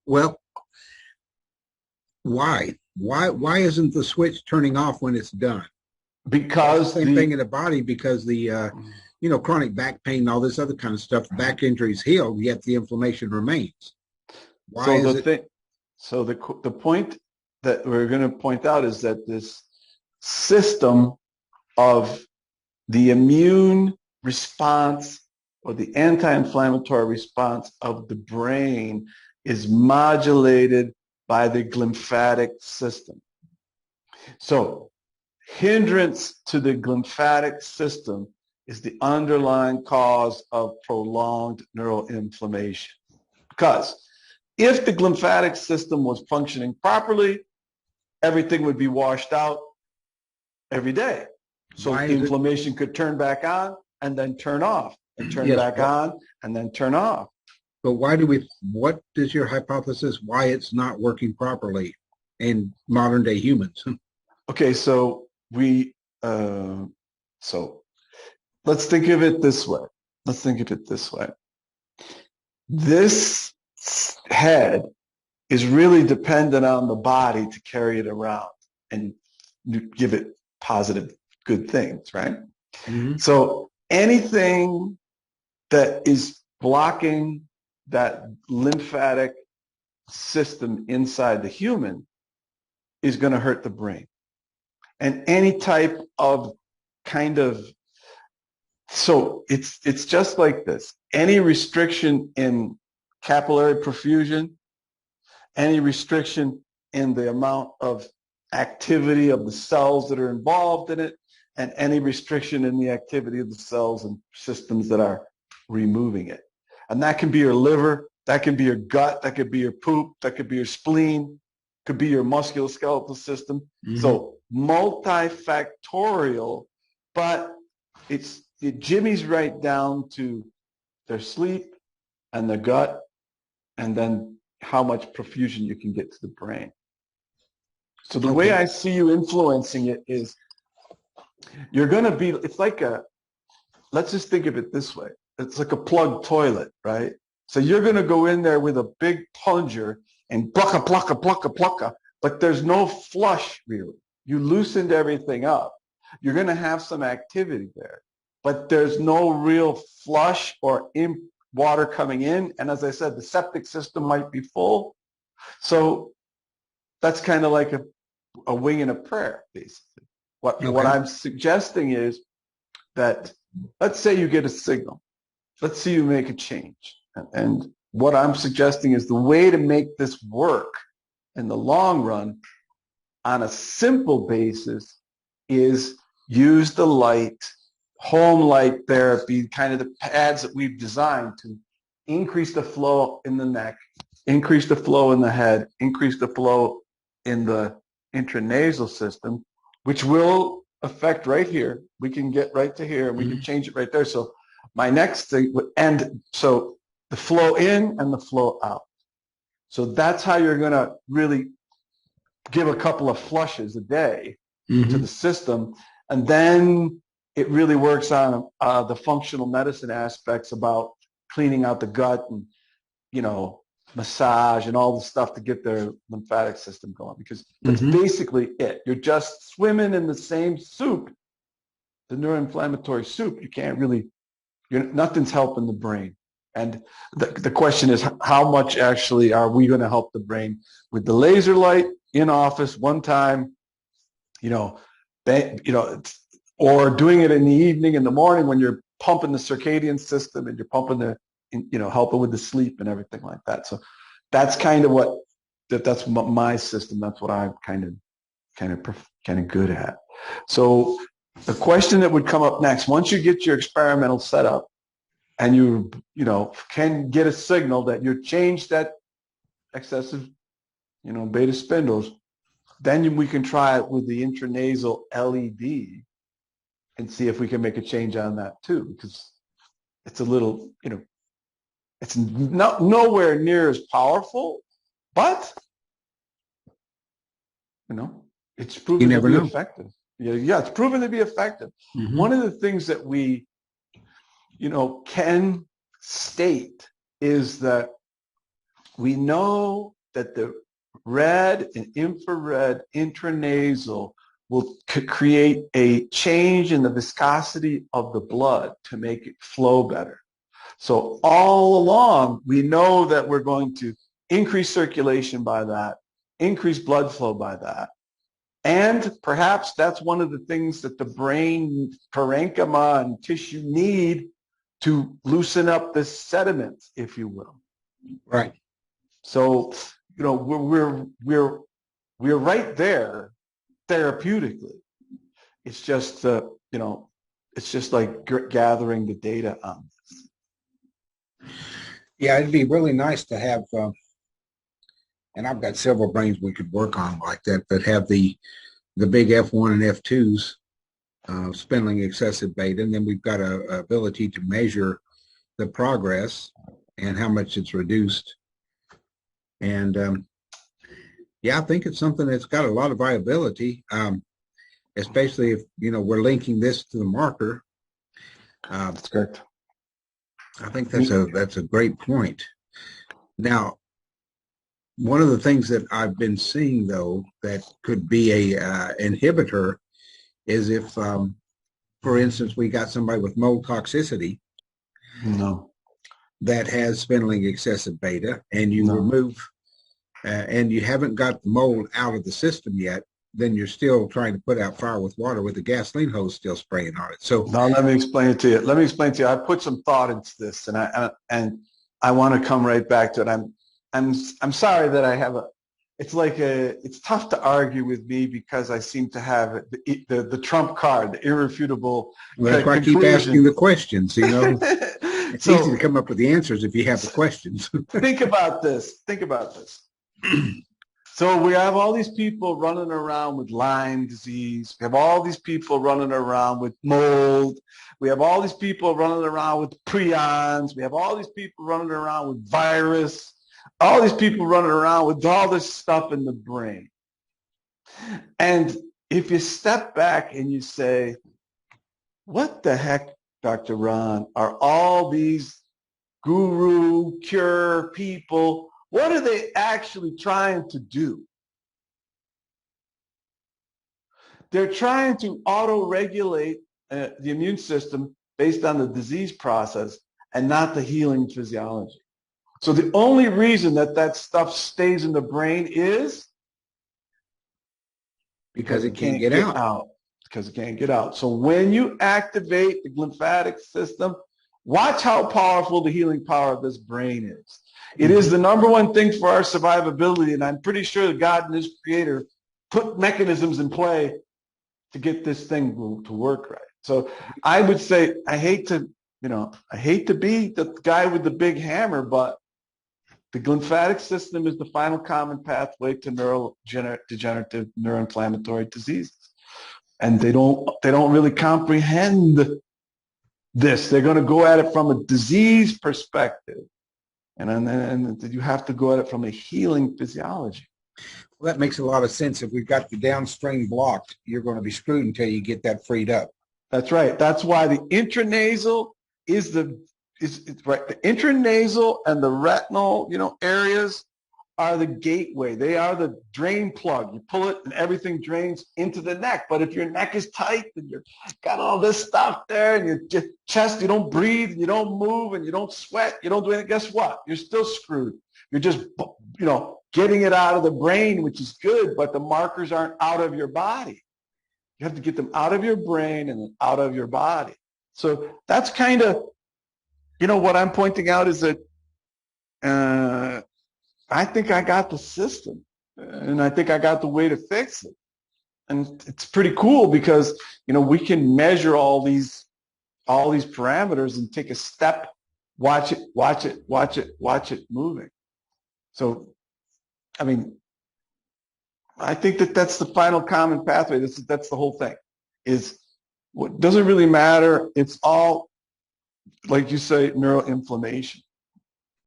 Well, why? Why isn't the switch turning off when it's done? Well, it's Because the same thing in the body because chronic back pain and all this other kind of stuff, back injuries heal, yet the inflammation remains. Why so is the it? thing, so the point that we're going to point out is that this system of the immune response or the anti-inflammatory response of the brain is modulated by the lymphatic system. So hindrance to the lymphatic system is the underlying cause of prolonged neuroinflammation. Because if the lymphatic system was functioning properly, everything would be washed out every day. So Why is it? inflammation could turn back on and then turn off and turn Yes, back on and then turn off. but why do we? What is your hypothesis? Why it's not working properly in modern day humans? Okay, so so let's think of it this way. Let's think of it this way. This head is really dependent on the body to carry it around and give it positive, good things, right? Mm-hmm. So anything that is blocking that lymphatic system inside the human is going to hurt the brain. And any type of kind of, so it's just like this. Any restriction in capillary perfusion, any restriction in the amount of activity of the cells that are involved in it, and any restriction in the activity of the cells and systems that are removing it. And that can be your liver, that can be your gut, that could be your poop, that could be your spleen, could be your musculoskeletal system. Mm-hmm. So multifactorial, but it jimmies right down to their sleep and the gut, and then how much perfusion you can get to the brain. So the way I see you influencing it is you're going to be, it's like let's just think of it this way. It's like a plugged toilet, right? So you're going to go in there with a big plunger and plucka, plucka, plucka, plucka, but there's no flush really. You loosened everything up. You're going to have some activity there, but there's no real flush or water coming in. And as I said, the septic system might be full. So that's kind of like a wing and a prayer, basically. What I'm suggesting is that, let's say you get a signal. Let's say you make a change. And what I'm suggesting is the way to make this work in the long run on a simple basis is use the light, home light therapy, kind of the pads that we've designed to increase the flow in the neck, increase the flow in the head, increase the flow in the intranasal system, which will affect right here. We can get right to here and we can change it right there. So my next thing would end, so the flow in and the flow out. So that's how you're going to really give a couple of flushes a day to the system. And then it really works on the functional medicine aspects about cleaning out the gut and, massage and all the stuff to get their lymphatic system going, because that's basically it. You're just swimming in the same soup, the neuroinflammatory soup. You can't really, nothing's helping the brain. And the question is, how much actually are we going to help the brain with the laser light in office one time, or doing it in the evening, in the morning when you're pumping the circadian system and you're pumping helping with the sleep and everything like that. So that's kind of that's my system. That's what I'm kind of good at. So the question that would come up next, once you get your experimental setup and you can get a signal that you changed that excessive, beta spindles, then we can try it with the intranasal LED and see if we can make a change on that too, because it's a little, it's nowhere near as powerful, but it's proven to be effective. Yeah, it's proven to be effective. One of the things that we, can state is that we know that the red and infrared intranasal will create a change in the viscosity of the blood to make it flow better. So all along, we know that we're going to increase circulation by that, increase blood flow by that. And perhaps that's one of the things that the brain parenchyma and tissue need to loosen up the sediments, if you will. Right. So, you know, we're right there therapeutically. It's just, you know, it's just like gathering the data on this. Yeah, it'd be really nice to have, and I've got several brains we could work on like that have the big F1 and F2s, spindling excessive beta, and then we've got a ability to measure the progress and how much it's reduced. And yeah, I think it's something that's got a lot of viability, especially if, you know, we're linking this to the marker. That's correct. I think that's a great point. Now, one of the things that I've been seeing, though, that could be a inhibitor is if, for instance, we got somebody with mold toxicity that has spindling excessive beta, and you remove, and you haven't got the mold out of the system yet, then you're still trying to put out fire with water with the gasoline hose still spraying on it. So now let me explain it to you. I put some thought into this, and I want to come right back to it. I'm sorry that I have it's tough to argue with me because I seem to have the trump card, the irrefutable. Well, that's why I keep asking the questions, you know. It's easy to come up with the answers if you have the questions. Think about this. So we have all these people running around with Lyme disease. We have all these people running around with mold. We have all these people running around with prions. We have all these people running around with virus. All these people running around with all this stuff in the brain. And if you step back and you say, what the heck, Dr. Ron, are all these guru cure people? What are they actually trying to do? They're trying to auto-regulate the immune system based on the disease process and not the healing physiology. So the only reason that stuff stays in the brain is because it can't get out. Because it can't get out. So when you activate the lymphatic system, watch how powerful the healing power of this brain is. It is the number one thing for our survivability, and I'm pretty sure that God and his creator put mechanisms in play to get this thing to work right. So I would say, I hate to be the guy with the big hammer, but the lymphatic system is the final common pathway to neurodegenerative neuroinflammatory diseases. And they don't really comprehend this. They're going to go at it from a disease perspective. And you have to go at it from a healing physiology. Well, that makes a lot of sense. If we've got the downstream blocked, you're going to be screwed until you get that freed up. That's right. That's why the intranasal is right. The intranasal and the retinal, areas are the gateway. They are the drain plug. You pull it and everything drains into the neck. But if your neck is tight and you've got all this stuff there and your chest, you don't breathe, you don't move, and you don't sweat, you don't do anything, guess what? You're still screwed. You're just, getting it out of the brain, which is good, but the markers aren't out of your body. You have to get them out of your brain and out of your body. So that's kind of, what I'm pointing out is that I think I got the system, and I think I got the way to fix it. And it's pretty cool because, we can measure all these parameters and take a step, watch it moving. So, I think that's the final common pathway. That's the whole thing. Is what doesn't really matter. It's all, like you say, neuroinflammation.